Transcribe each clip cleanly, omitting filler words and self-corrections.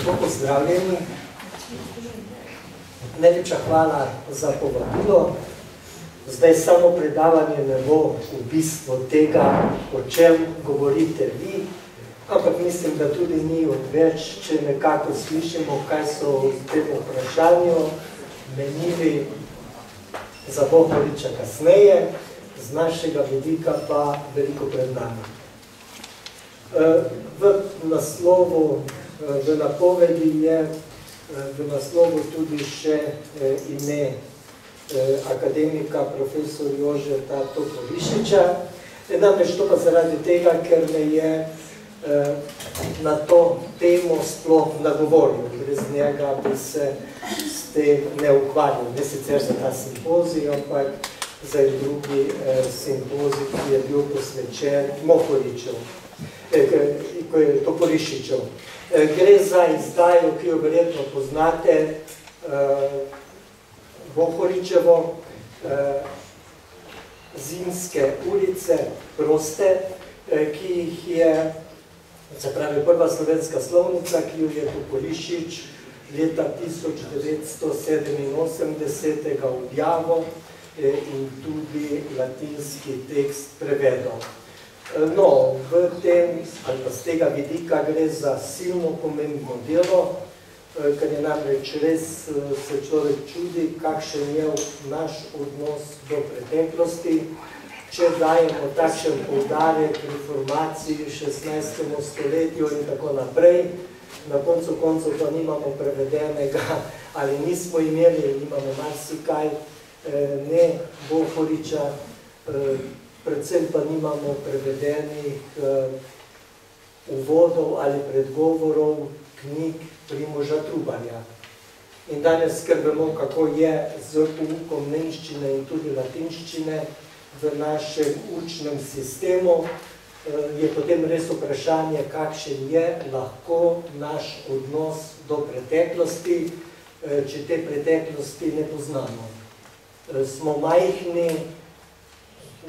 Lepo pozdravljeni. Najlepša hvala za povabilo. Zdaj samo predavanje ne bo v bistvu tega, o čem govorite vi, ampak mislim, da tudi ni odveč, če nekako slišimo, kaj so v tem vprašanju menili za Bohoriča kasneje, z našega vidika pa veliko pred nami. V naslovu, v napovedi je v naslovu tudi še ime akademika profesor Jožeta Toporišiča. Namreč to pa zaradi tega, ker me je na to temo sploh nagovoril. Brez njega bi se s tem ne ukvarjal. Ne sicer za ta simpozij, ampak za drugi simpozij, ki je bil posvečen Toporišičev. Gre za izdajo, ki jo verjetno poznate, Bohoričevo, Zimske ulice, proste, ki jih je, se pravi, prva slovenska slovnica, ki jo je Toporišič leta 1987 objavil in tudi latinski tekst prevedel. No, v tem, ali pa z tega vidika gre za silno pomembno delo, ker je namreč res se človek čudi, kakšen je naš odnos do preteklosti, če dajemo takšen poudarek reformaciji 16. stoletju in tako naprej, na koncu koncev pa nimamo prevedenega, ali nismo imeli, nimamo marsikaj, ne Bohoriča, predvsem pa nimamo prevedenih uvodov ali predgovorov knjig Primoža Trubarja. In danes skrbimo, kako je z poukom nemščine in tudi latinščine v našem učnem sistemu, je potem res vprašanje, kakšen je lahko naš odnos do preteklosti, če te preteklosti ne poznamo. Smo majhni,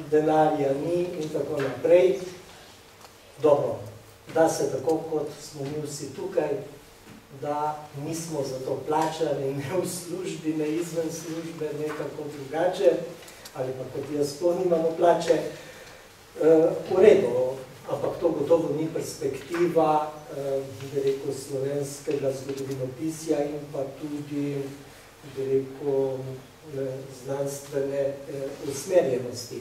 denarja ni in tako naprej. Dobro, da se tako, kot smo mi vsi tukaj, da nismo za to plačali, ne v službi, ne izven službe, nekako drugače, ali pa kot jaz sploh nimamo plače. V redu, ampak to gotovo ni perspektiva, bi rekel, slovenskega zgodovinopisja in pa tudi, bi rekel, znanstvene usmerjenosti.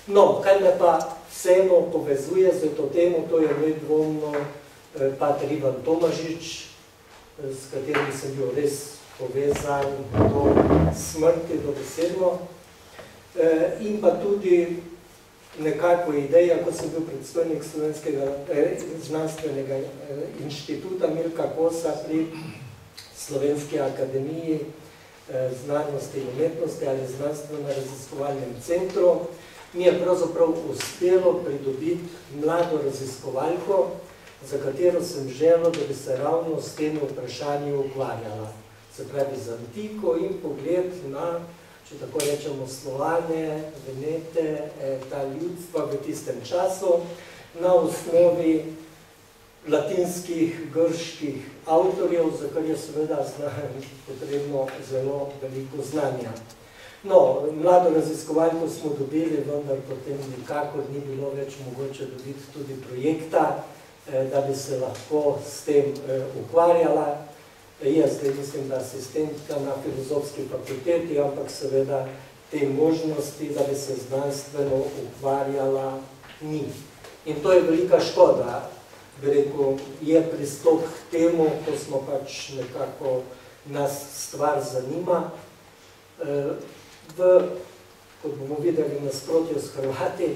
No, kaj me pa vseeno povezuje z to temo, to je nedvomno pater Ivan Tomažič, s katerim sem bil res povezan do smrti, do besedno, in pa tudi nekako ideja, ko sem bil predstojnik Slovenskega znanstvenega inštituta Milka Kosa pri Slovenski akademiji znanosti in umetnosti ali znanstveno-raziskovalnem centru, mi je pravzaprav uspelo pridobiti mlado raziskovalko, za katero sem želel, da bi se ravno s temi vprašanji ukvarjala. Se pravi, z antiko in pogled na, če tako rečemo, Slovane, Venete, ta ljudstva v tistem času, na osnovi latinskih, grških avtorjev, za kar je seveda potrebno zelo veliko znanja. No, mlado raziskovalko smo dobili, vendar potem nikakor ni bilo več mogoče dobiti tudi projekta, da bi se lahko s tem ukvarjala. Jaz zdaj mislim, da asistentka na filozofski fakulteti, ampak seveda te možnosti, da bi se znanstveno ukvarjala, ni. In to je velika škoda. Bi rekel, je pristop k temu, ko smo pač nekako, nas stvar zanima. Kot bomo videli nasprotju s Hrvati,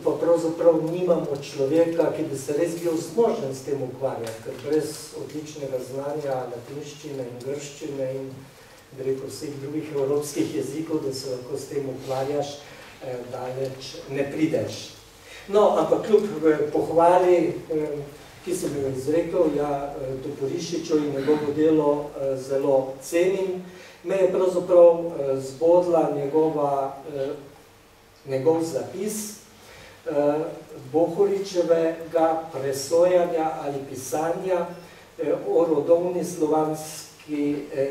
pa pravzaprav nimamo človeka, ki bi se res bil zmožen s tem ukvarjati, ker brez odličnega znanja latinščine in grščine in bi rekel vseh drugih evropskih jezikov, da se lahko s tem ukvarjaš, daleč ne prideš. No, ampak kljub pohvali, ki sem jo izrekel, ja, Toporišiču in njegovo delo zelo cenim, me je pravzaprav zbodla njegov zapis Bohoričevega presojanja ali pisanja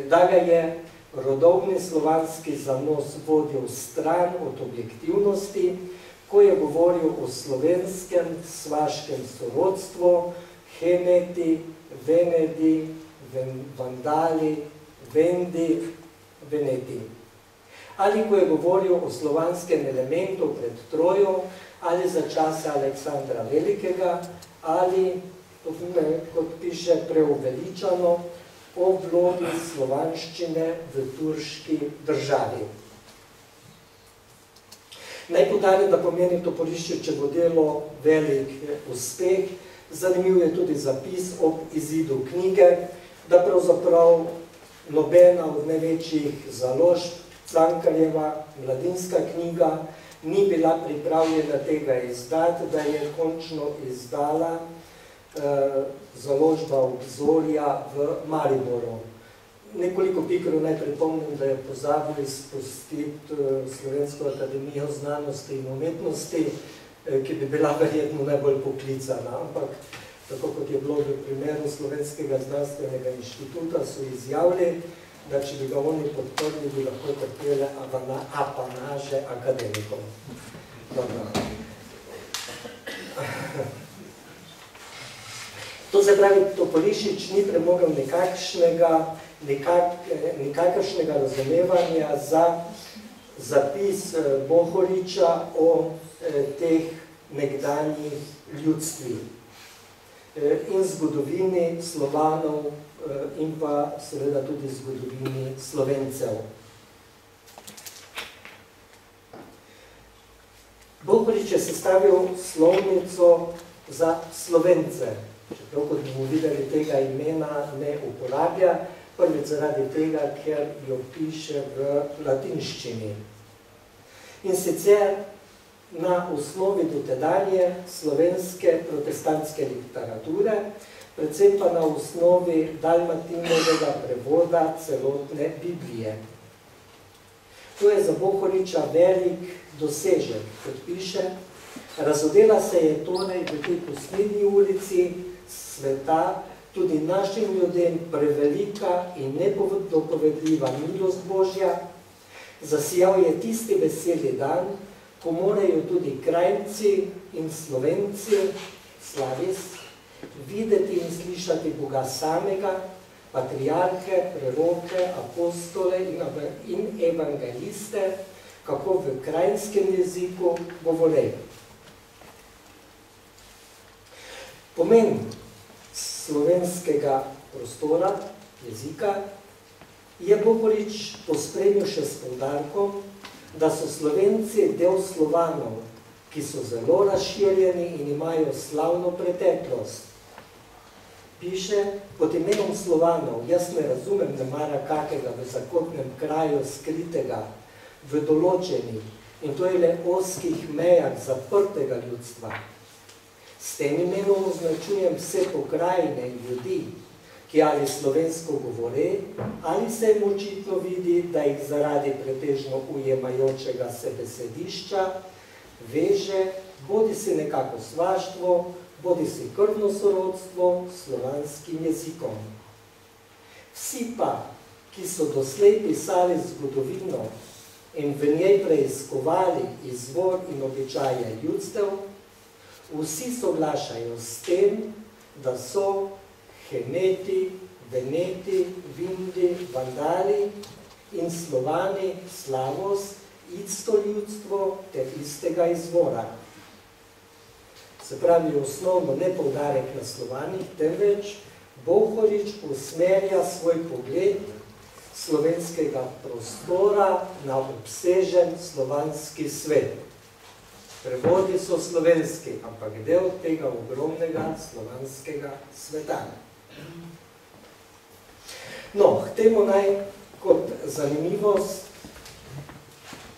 da ga je rodovni slovanski zanos vodil stran od objektivnosti, ko je govoril o slovenskem svaškem sorodstvu, Hemeti, Venedi, Vandali, Vendi, Veneti. Ali ko je govoril o slovanskem elementu pred Trojo, ali za časa Aleksandra Velikega, ali, kot piše, preuveličano, o vlogi slovanščine v turški državi. Naj poudarim, da pomeni Toporišičevo delo velik uspeh. Zanimiv je tudi zapis ob izidu knjige, da pravzaprav nobena od največjih založb, Cankarjeva mladinska knjiga, ni bila pripravljena tega izdati, da je končno izdala založba Obzorja v Mariboru. Nekoliko pikro naj pripomnim, da je pozabil izpustiti Slovensko akademijo znanosti in umetnosti, ki bi bila verjetno najbolj poklicana, ampak tako kot je bilo v primeru Slovenskega znanstvenega inštituta, so izjavili, da če bi ga oni podprli, bi lahko trpele apanaže akademikov. To se pravi, Toporišič ni premogel nikakršnega razumevanja za zapis Bohoriča o teh nekdanjih ljudstvih in zgodovini Slovanov in pa seveda tudi zgodovini Slovencev. Bohorič je sestavil slovnico za Slovence, čeprav kot bomo videli, tega imena ne uporablja, prvič zaradi tega, ker jo piše v latinščini. In sicer na osnovi dotedanje slovenske protestantske literature, predvsem pa na osnovi Dalmatinovega prevoda celotne Biblije. To je za Bohoriča velik dosežek, kot piše. Razodela se je torej v tej poslednji ulici sveta tudi našim ljudem prevelika in nedopovedljiva milost Božja. Zasijal je tisti veseli dan, ko morajo tudi krajnci in Slovenci, slavis, videti in slišati Boga samega, patriarhe, preroke, apostole in evangeliste, kako v krajnskem jeziku govore. Pomen slovenskega prostora, jezika, je Bohorič pospremil še s poudarkom, da so Slovenci del Slovanov, ki so zelo razširjeni in imajo slavno preteklost. Piše, pod imenom Slovanov, jaz ne razumem nemara kakega v zakotnem kraju skritega, v določenih, in to je le oskih mejah zaprtega ljudstva. S tem imenom označujem vse pokrajine in ljudi, ki ali slovensko govore, ali se jim očitno vidi, da jih zaradi pretežno ujemajočega se besedišča veže bodi si nekako svaštvo, bodi si krvno sorodstvo s slovanskim jezikom. Vsi pa, ki so doslej pisali zgodovino in v njej preiskovali izvor in običaje ljudstev, vsi soglašajo s tem, da so Hemeti, Veneti, Vindi, Vandali in Slovani Slavos isto ljudstvo ter istega izvora. Se pravi, osnovno ne poudarek na Slovanih, temveč Bohorič usmerja svoj pogled slovenskega prostora na obsežen slovanski svet. Prevodi so slovenski, ampak del tega ogromnega slovanskega sveta. No, k temu naj kot zanimivost,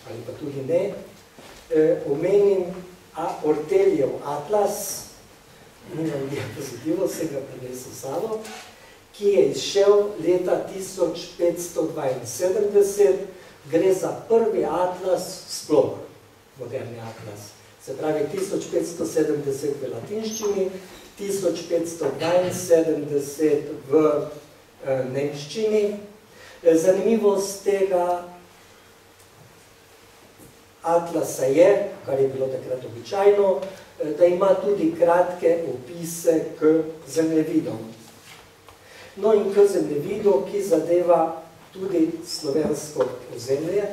ali pa tudi ne, omenim Orteljev atlas, nimam diapozitivo, se ga prinesel sabo, ki je izšel leta 1572, gre za prvi atlas sploh, moderni atlas. Se pravi 1570 v latinščini, 1572 v nemščini. Zanimivost tega atlasa je, kar je bilo takrat običajno, da ima tudi kratke opise k zemljevidom. No in k zemljevidu, ki zadeva tudi slovensko ozemlje.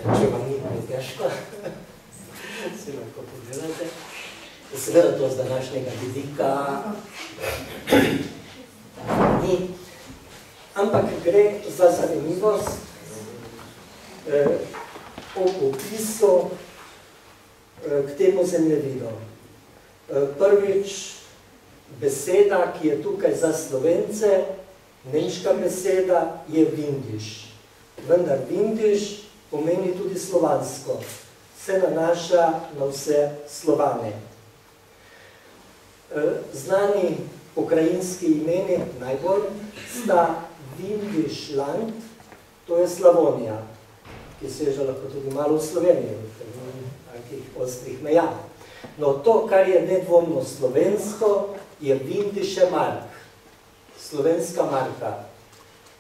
Če vam ni težko, si lahko pogledate. Seveda to z današnjega vidika ni, ampak gre za zanimivost o opisu k temu zemljevidu. Prvič, beseda, ki je tukaj za Slovence, nemška beseda, je vindiš. Vendar vindiš pomeni tudi slovansko. Se nanaša na vse Slovane. Znani pokrajinski imeni najbolj sta Windischland, to je Slavonija, ki seže lahko tudi malo v Sloveniji, v takih ostrih mejah. No to, kar je nedvomno slovensko, je Windische Mark, slovenska marka.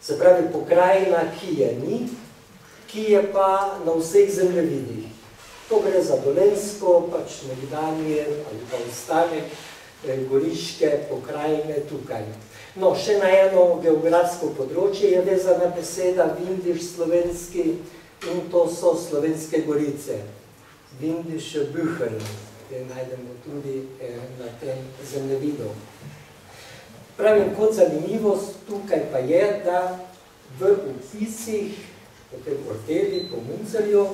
Se pravi pokrajina, ki je ni, ki je pa na vseh zemljevidih. To gre za Dolenjsko, pač nekdanje ali pa ostanek goriške pokrajine tukaj. No, še na eno geografsko področje je vezana beseda Windisch slovenski in to so Slovenske gorice. Windische Büchen, ki najdemo tudi na tem zemljevidu. Pravim, kot zanimivost tukaj pa je, da v opisih, po tem Orteli, po Munzerju,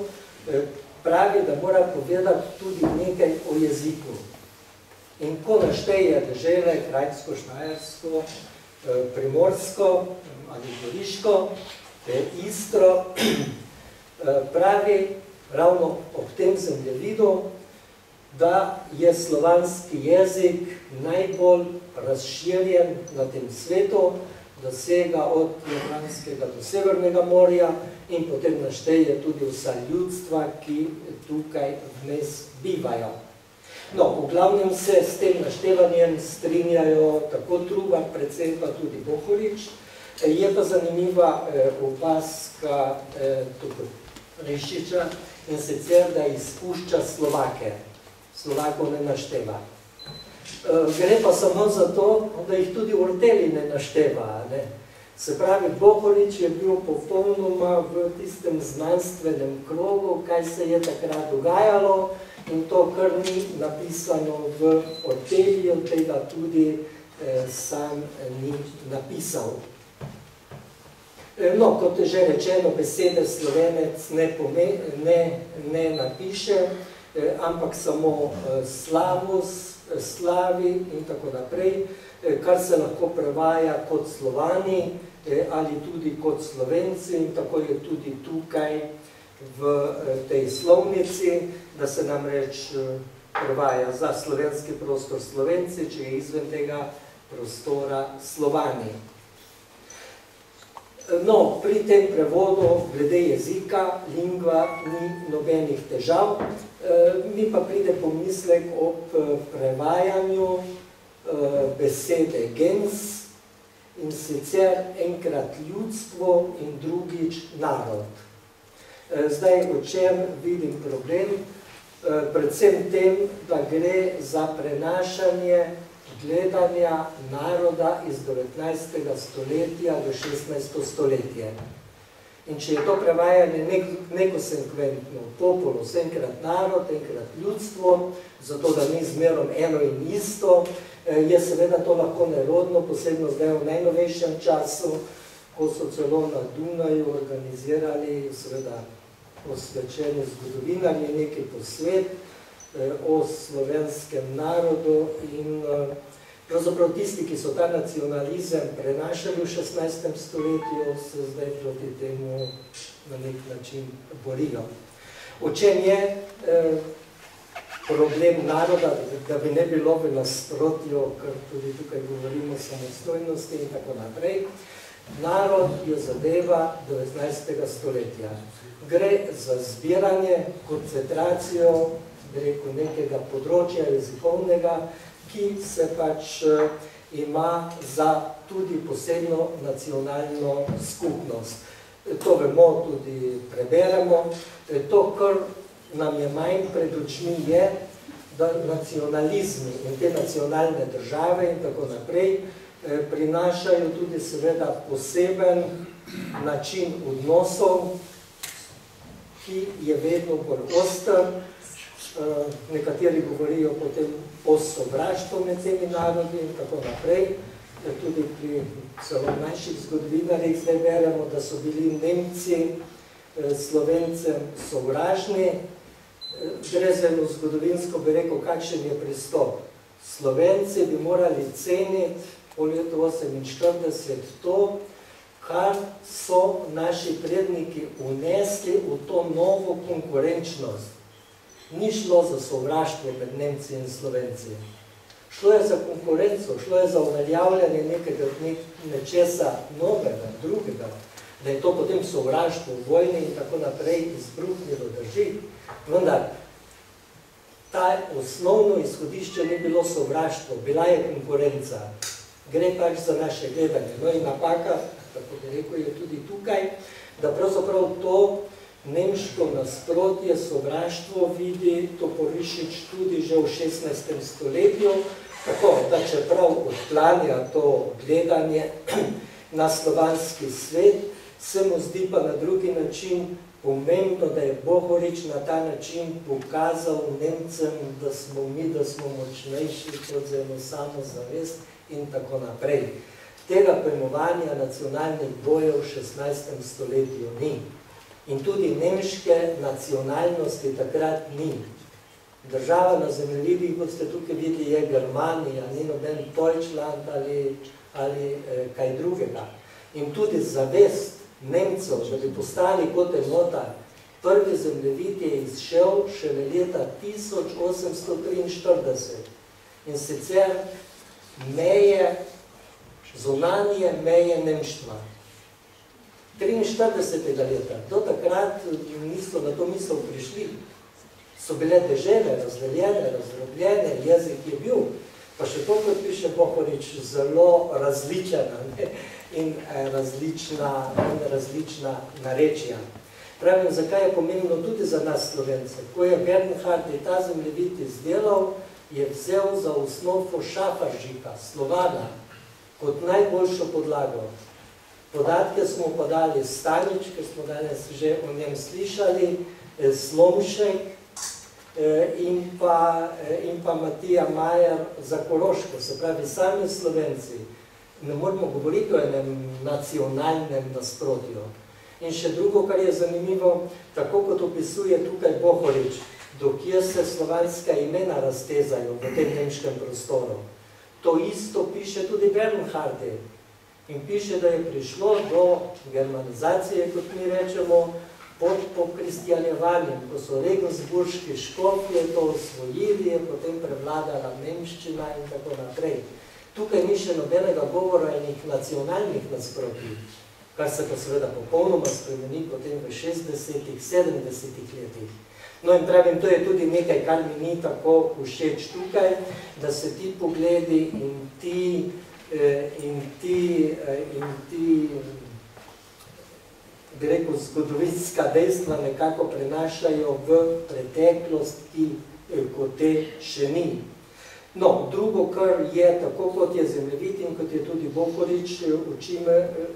pravi, da mora povedati tudi nekaj o jeziku. In ko našteje dežele, Krajinsko, Štajersko, Primorsko ali Goriško, Istro, pravi ravno ob tem zemljevidu, da je slovanski jezik najbolj razširjen na tem svetu, dosega od Jadranskega do Severnega morja in potem našteje tudi vsa ljudstva, ki tukaj vmes bivajo. No, v glavnem se s tem naštevanjem strinjajo tako Trubar, predvsem pa tudi Bohorič. Je pa zanimiva opaska Rišiča in sicer, da izpušča Slovake. Slovakov ne našteva. Gre pa samo za to, da jih tudi Orteli ne našteva. Ne? Se pravi, Bohorič je bil popolnoma v tistem znanstvenem krogu, kaj se je takrat dogajalo, in to, kar ni napisano v Orteliju, tega tudi sam ni napisal. No, kot je že rečeno, besede Slovenec ne napiše, ampak samo slavus, slavi in tako naprej, kar se lahko prevaja kot Slovani ali tudi kot Slovenci, in tako je tudi tukaj v tej slovnici, da se namreč prevaja za slovenski prostor Slovenci, če je izven tega prostora Slovani. No, pri tem prevodu glede jezika, lingva, ni nobenih težav. Mi pa pride pomislek ob prevajanju besede gens, in sicer enkrat ljudstvo in drugič narod. Zdaj, o čem vidim problem? Predvsem tem, da gre za prenašanje gledanja naroda iz 19. stoletja do 16. stoletje. In če je to prevajanje nekonsekventno, populus, enkrat narod, enkrat ljudstvo, zato da ni zmerom eno in isto, je seveda to lahko nerodno, posebno zdaj v najnovejšem času, ko so celo na Dunaju organizirali, seveda posvečeni zgodovinarji, neki posvet o slovenskem narodu in pravzaprav tisti, ki so ta nacionalizem prenašali v 16. stoletju, se zdaj proti temu na nek način borijo. O čem je problem naroda, da bi ne bilo v nasprotju, ker tudi tukaj govorimo o samostojnosti in tako naprej. Narod je zadeva 19. stoletja. Gre za zbiranje, koncentracijo, rekel, nekega področja jezikovnega, ki se pač ima za tudi posebno nacionalno skupnost. To vemo, tudi preberemo. To, kar nam je manj pred očmi, je, da nacionalizmi in te nacionalne države in tako naprej prinašajo tudi seveda poseben način odnosov, ki je vedno bolj oster. Nekateri govorijo potem o sovraštvu med temi narodi in tako naprej. Tudi pri celo manjših zgodovinarjih zdaj beremo, da so bili Nemci Slovencem sovražni. Gre za eno zgodovinsko, bi rekel, kakšen je pristop. Slovenci bi morali ceniti po letu 1948 to, kar so naši predniki unesli v to novo konkurenčnost. Ni šlo za sovraštvo med Nemci in Slovenci. Šlo je za konkurenco, šlo je za uveljavljanje nečesa novega, drugega, da je to potem sovraštvo v vojni in tako naprej izbruhnilo, drži. Vendar, ta osnovno izhodišče ni bilo sovraštvo, bila je konkurenca. Gre pač za naše gledanje. No in napaka, tako bi rekel, je tudi tukaj, da pravzaprav to nemško nasprotje, sovraštvo vidi Toporišič tudi že v 16. stoletju, tako da čeprav odklanja to gledanje na slovanski svet, se mu zdi pa na drugi način pomembno, da je Bohorič na ta način pokazal Nemcem, da smo močnejši kot za eno samozavest in tako naprej. Tega pojmovanja nacionalnih bojev v 16. stoletju ni. In tudi nemške nacionalnosti takrat ni. Država na zemljevidih, kot ste tukaj videli, je Germanija, ni noben Deutschland ali kaj drugega. In tudi zavest Nemcev, da bi postali kot enota, prvi zemljevid je izšel šele leta 1843. In sicer meje, zunanje meje nemštva. 43. leta, do takrat niso na to misel prišli. So bile dežele, razdeljene, razdrobljene, jezik je bil, pa še to, kot piše Bohorič, zelo različen in različna narečja. Pravim, zakaj je pomembno tudi za nas Slovence. Ko je Bernhard ta zemljevid izdelal, je vzel za osnovo Šafaržika, Slovana, kot najboljšo podlago. Podatke smo podali Stanič, ker smo danes že o njem slišali, Slomšek in pa Matija Majer za Koroško, se pravi sami Slovenci. Ne moramo govoriti o enem nacionalnem nasprotju. In še drugo, kar je zanimivo, tako kot opisuje tukaj Bohorič, dokjer se slovanska imena raztezajo v tem nemškem prostoru. To isto piše tudi Bernhardi. In piše, da je prišlo do germanizacije, kot mi rečemo, pod pokristjanjevanjem, ko so regensburški škofje to osvojili, je potem prevladala nemščina in tako naprej. Tukaj ni še nobenega govora enih nacionalnih nasprotij, kar se pa seveda popolnoma spremeni potem v 60-ih, 70-ih letih. No in pravim, to je tudi nekaj, kar mi ni tako všeč tukaj, da se ti pogledi in ti bi rekel, zgodovinska dejstva nekako prenašajo v preteklost, ko te še ni. No, drugo, kar je, tako kot je zemljevid in kot je tudi Bohorič,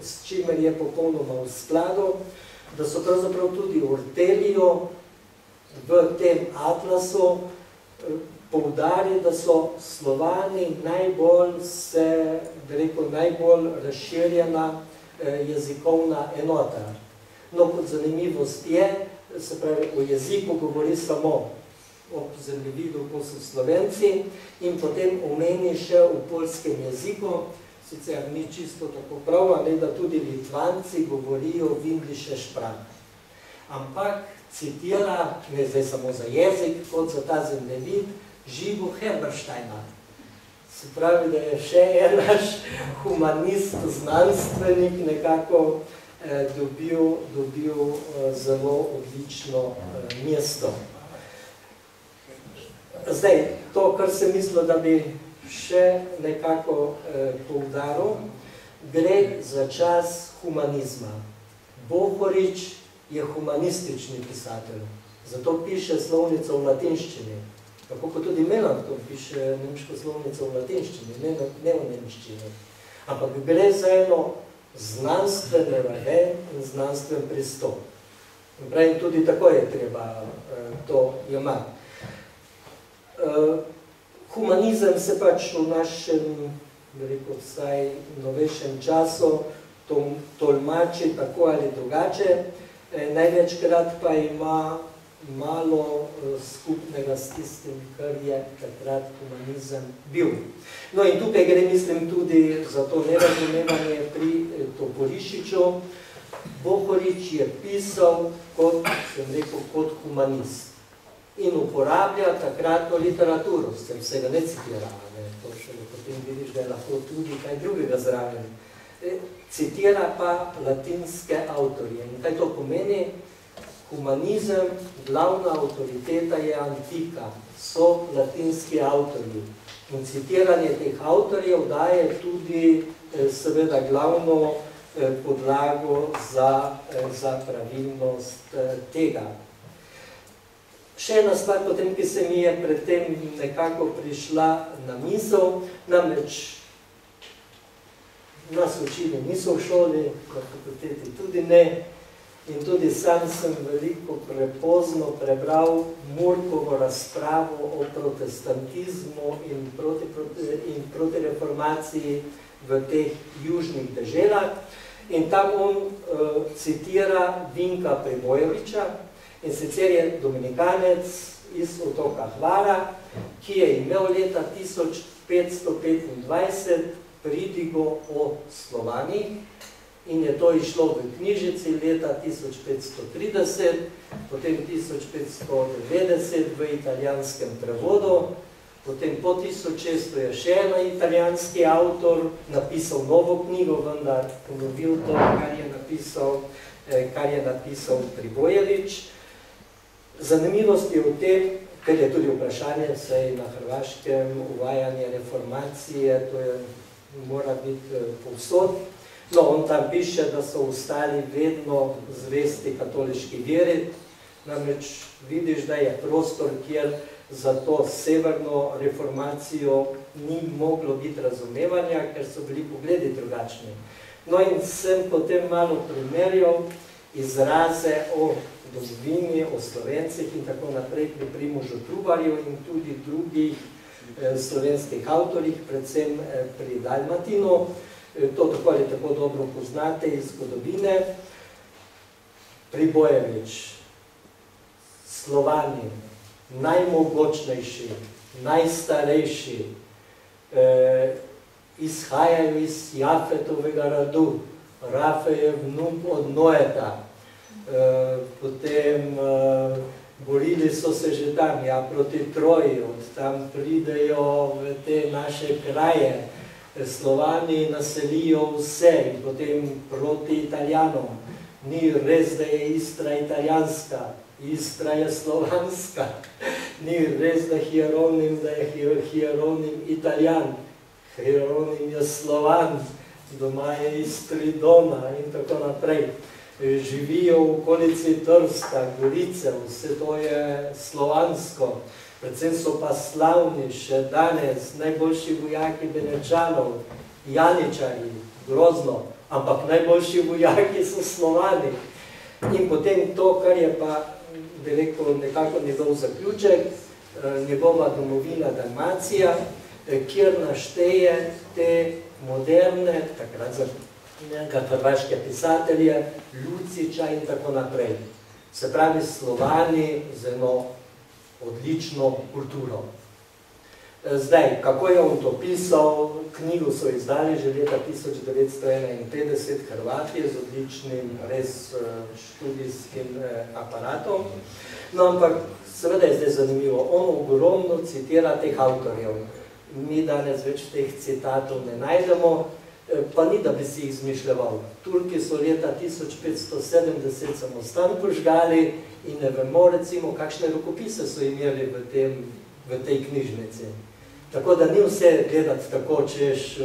s čimer je popolnoma v skladu, da so pravzaprav tudi Ortelijo v tem atlasu poudari, da so Slovani najbolj razširjena jezikovna enota. No, kot zanimivost je, se pravi, o jeziku govori samo o zemljevidu, ko so Slovenci, in potem omeni še v poljskem jeziku, sicer ni čisto tako prav, da tudi Litvanci govorijo v English Sprach. Ampak citira, ne zdaj samo za jezik, kot za ta zemljevid, Žigo Herbersteina. Se pravi, da je še en naš humanist, znanstvenik nekako dobil zelo odlično mesto. Zdaj, to, kar sem mislil, da bi še nekako poudaril, gre za čas humanizma. Bohorič je humanistični pisatelj, zato piše slovnico v latinščini. Tako kot tudi Melanchthon piše nemško slovnico v latinščini, ne v nemščini. Ampak gre za eno znanstveno raven in znanstven pristop. Pravim, tudi tako je treba to jemati. Humanizem se pač v našem, veliko vsaj novejšem času, tolmači tako ali drugače, največkrat pa ima malo skupnega s tistim, kar je takrat humanizem bil. No in tukaj gre, mislim, tudi za to nerazumevanje pri Toporišiču. Bohorič je pisal, kot sem rekel, kot humanist. In uporablja takratno literaturo, s tem se ga ne citira, to še potem vidiš, da je lahko tudi kaj drugega zraven. Citira pa latinske avtorje. In kaj to pomeni? Humanizem, glavna avtoriteta je antika, so latinski avtorji. In citiranje teh avtorjev daje tudi seveda glavno podlago za pravilnost tega. Še ena stvar potem, ki se mi je predtem nekako prišla na misel, namreč nas učili niso v šoli, na fakulteti tudi ne, in tudi sam sem veliko prepozno prebral Murkovo razpravo o protestantizmu in protireformaciji v teh južnih deželah. In tam on citira Vinka Pribojeviča, in sicer je dominikanec iz otoka Hvara, ki je imel leta 1525 pridigo o Slovanih, in je to išlo v knjižici leta 1530, potem 1590 v italijanskem prevodu, potem po 1600 je še en italijanski avtor napisal novo knjigo, vendar ponovil to, kar je napisal Pribojevič. Zanimivost je v tem, ker je tudi vprašanje, saj na Hrvaškem uvajanje reformacije, to je, mora biti povsod. No, on tam piše, da so ostali vedno zvesti katoliški veri, namreč vidiš, da je prostor, kjer za to severno reformacijo ni moglo biti razumevanja, ker so bili pogledi drugačni. No in sem potem malo primerjal izraze o domovini, o Slovencih in tako naprej pri Primožu Trubarju in tudi drugih slovenskih avtorjih, predvsem pri Dalmatinu. To tako ali tako dobro poznate iz zgodovine. Pribojevič, Slovani, najmogočnejši, najstarejši, izhajajo iz Jafetovega rodu, Rafe je vnuk od Noeta, potem borili so se že tam, ja, proti Troji, od tam pridejo v te naše kraje, Slovani naselijo vse in potem proti Italijanom. Ni res, da je Istra italijanska, Istra je slovanska. Ni res, da je Hieronim Italijan, Hieronim je Slovan, doma je Istridona in tako naprej. Živijo v okolici Trsta, Gorice, vse to je slovansko. Predvsem so pa slavni še danes najboljši vojaki Benečanov, Janičari, grozno, ampak najboljši vojaki so Slovani. In potem to, kar je pa, bi rekel, nekako njegov zaključek, njegova domovina Dalmacija, kjer našteje te moderne, takrat za hrvaške pisatelje, Luciča in tako naprej. Se pravi, Slovani z eno odlično kulturo. Zdaj, kako je on to pisal, knjigo so izdali že leta 1951 Hrvatije z odličnim res študijskim aparatom. No, ampak seveda je zdaj zanimivo, on ogromno citira teh avtorjev. Mi danes več teh citatov ne najdemo, pa ni, da bi si jih izmišljeval. Turki so leta 1570 samostan požgali in ne vemo, recimo, kakšne rokopise so imeli v tej knjižnici. Tako da ni vse gledati tako, češ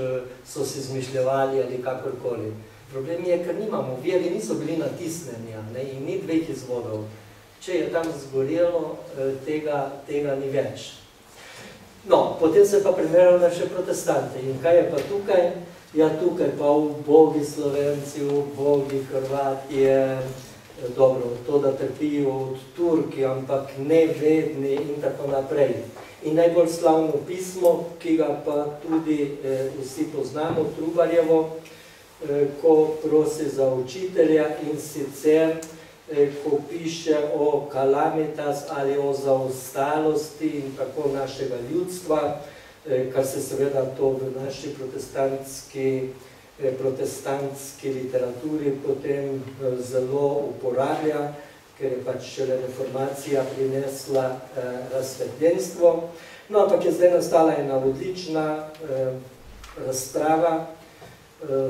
so si izmišljevali ali kakorkoli. Problem je, ker nimamo, viri niso bili natisneni in ni dveh izvodov. Če je tam zgorelo, tega ni več. No, potem se pa primerjamo še protestante. In kaj je pa tukaj? Ja, tukaj pa ubogi Slovenci, ubogi Hrvatije, dobro, to, da trpijo od Turki, ampak nevedni in tako naprej. In najbolj slavno pismo, ki ga pa tudi vsi poznamo, Trubarjevo, ko prosi za učitelja in sicer, ko piše o kalamitas ali o zaostalosti in tako našega ljudstva, kar se seveda to v naši protestantski literaturi potem zelo uporablja, ker je pač šele reformacija prinesla razsvetljenstvo. No, ampak je zdaj nastala ena odlična razprava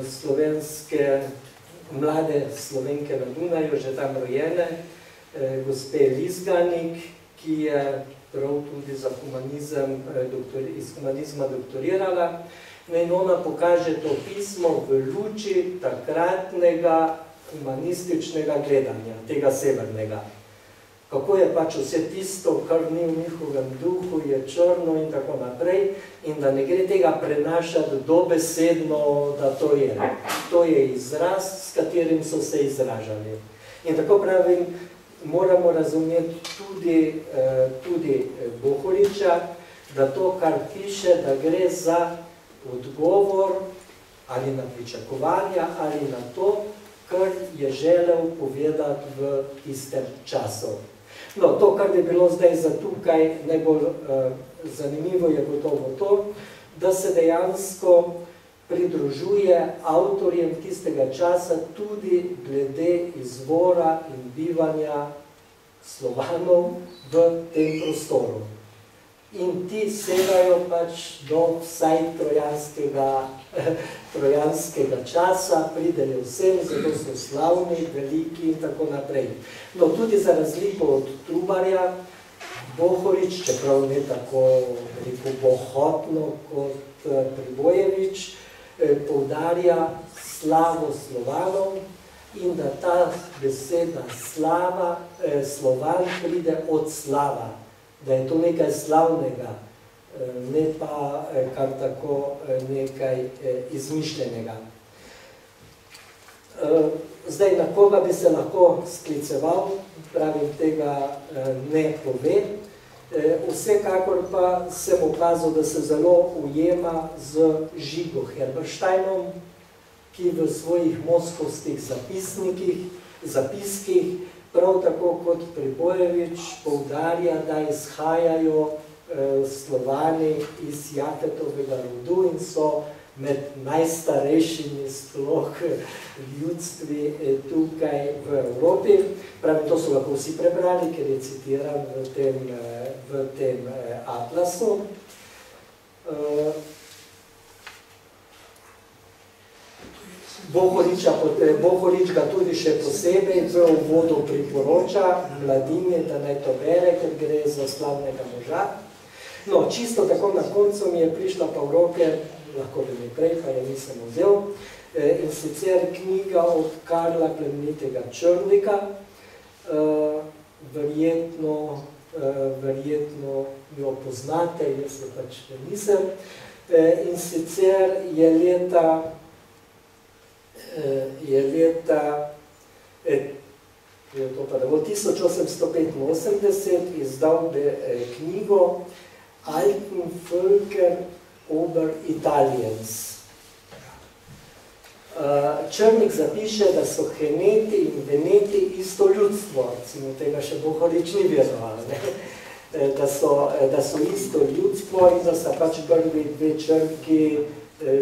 slovenske, mlade Slovenke na Dunaju, že tam rojene, gospe Lizganik, ki je prav tudi za humanizem, iz humanizma doktorirala. In ona pokaže to pismo v luči takratnega humanističnega gledanja, tega severnega. Kako je pač vse tisto, kar ni v njihovem duhu, je črno in tako naprej, in da ne gre tega prenašati dobesedno, da to je. To je izraz, s katerim so se izražali. In tako pravim, moramo razumeti tudi Bohoriča, da to, kar piše, da gre za odgovor ali na pričakovanja ali na to, kar je želel povedati v tistem času. No, to, kar bi bilo zdaj za tukaj najbolj zanimivo, je gotovo to, da se dejansko pridružuje avtorjem tistega časa tudi glede izvora in bivanja Slovanov v tem prostoru. In ti segajo pač do vsaj trojanskega časa, pridejo vsem, zato so slavni, veliki in tako naprej. No, tudi za razliko od Trubarja, Bohorič, čeprav ne tako veliko bohotno kot Pribojevič, poudarja slavo Slovanov in da ta beseda slava, Slovan pride od slava, da je to nekaj slavnega, ne pa kar tako nekaj izmišljenega. Zdaj, na koga bi se lahko skliceval, pravim, tega ne pove. Vsekakor pa sem opazil, da se zelo ujema z Žigo Herbersteinom, ki v svojih moskovskih zapiskih, prav tako kot Pribojevič, poudarja, da izhajajo Slovani iz Jafetovega rodu in so med najstarejšimi sploh ljudstvi tukaj v Evropi. Pravim, to so lahko vsi prebrali, ker je citiran v tem atlasu. Bohorič ga tudi še posebej v uvodu priporoča mladini, da naj to bere, ker gre za slavnega moža. No, čisto tako na koncu mi je prišla pa v roke, lahko bi mi prej, pa je nisem vzel, in sicer knjiga od Karla Plemenitega Črnika, verjetno jo poznate, jaz jo pač nisem, in sicer je leta 1885 izdal knjigo Alten Völker Ober Italiens. Črnik zapiše, da so Heneti in Veneti isto ljudstvo, recimo tega še Bohorič ni veroval. da so isto ljudstvo in da sta pač prvi dve črki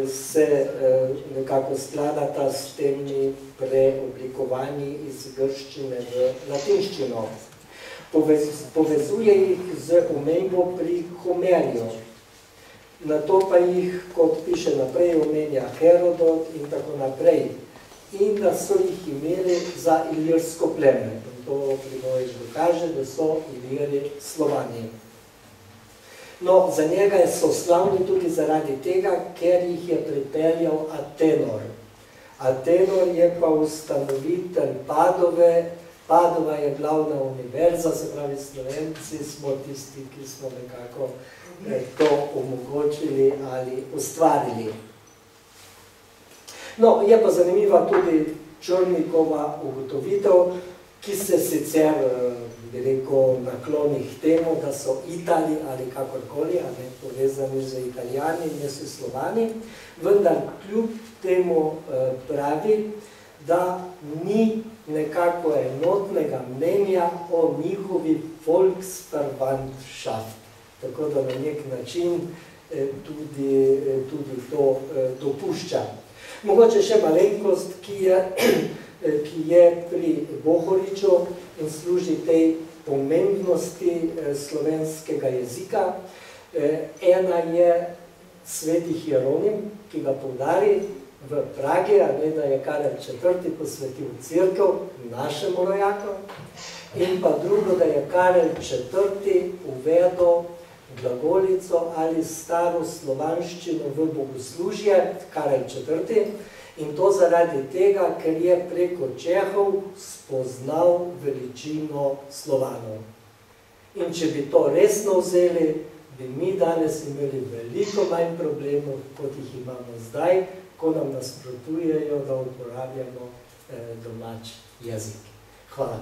se nekako skladata s temi preoblikovanji iz grščine v latinščino. Povezuje jih z omembo pri Homerju. Na to pa jih, kot piše naprej, omenja Herodot in tako naprej. In da so jih imeli za ilirsko pleme. In to Primožič dokaže, da so Iliri Slovani. No, za njega so slavni tudi zaradi tega, ker jih je pripeljal Atenor. Atenor je pa ustanovitelj Padove. Padova je glavna univerza, se pravi Slovenci smo tisti, ki smo nekako to omogočili ali ustvarili. No, je pa zanimiva tudi Črnikova ugotovitev, ki se sicer, bi rekel, nakloni k temu, da so Itali ali kakorkoli, ali povezani z Italijani, ne so Slovani, vendar kljub temu pravi, da ni nekako enotnega mnenja o njihovi Volksverwandtschaft. Tako da na nek način tudi to dopušča. Mogoče še malenkost, ki je pri Bohoriču in služi tej pomembnosti slovenskega jezika. Ena je sveti Hieronim, ki ga poudari v Pragi, da je Karel IV. Posvetil cerkev našemu rojaku, in pa drugo, da je Karel IV. Uvedel glagolico ali staro slovanščino v bogoslužje, Karel IV. In to zaradi tega, ker je preko Čehov spoznal veličino Slovanov. In če bi to resno vzeli, bi mi danes imeli veliko manj problemov, kot jih imamo zdaj, ko nam nasprotujejo, da uporabljamo domač jezik. Hvala.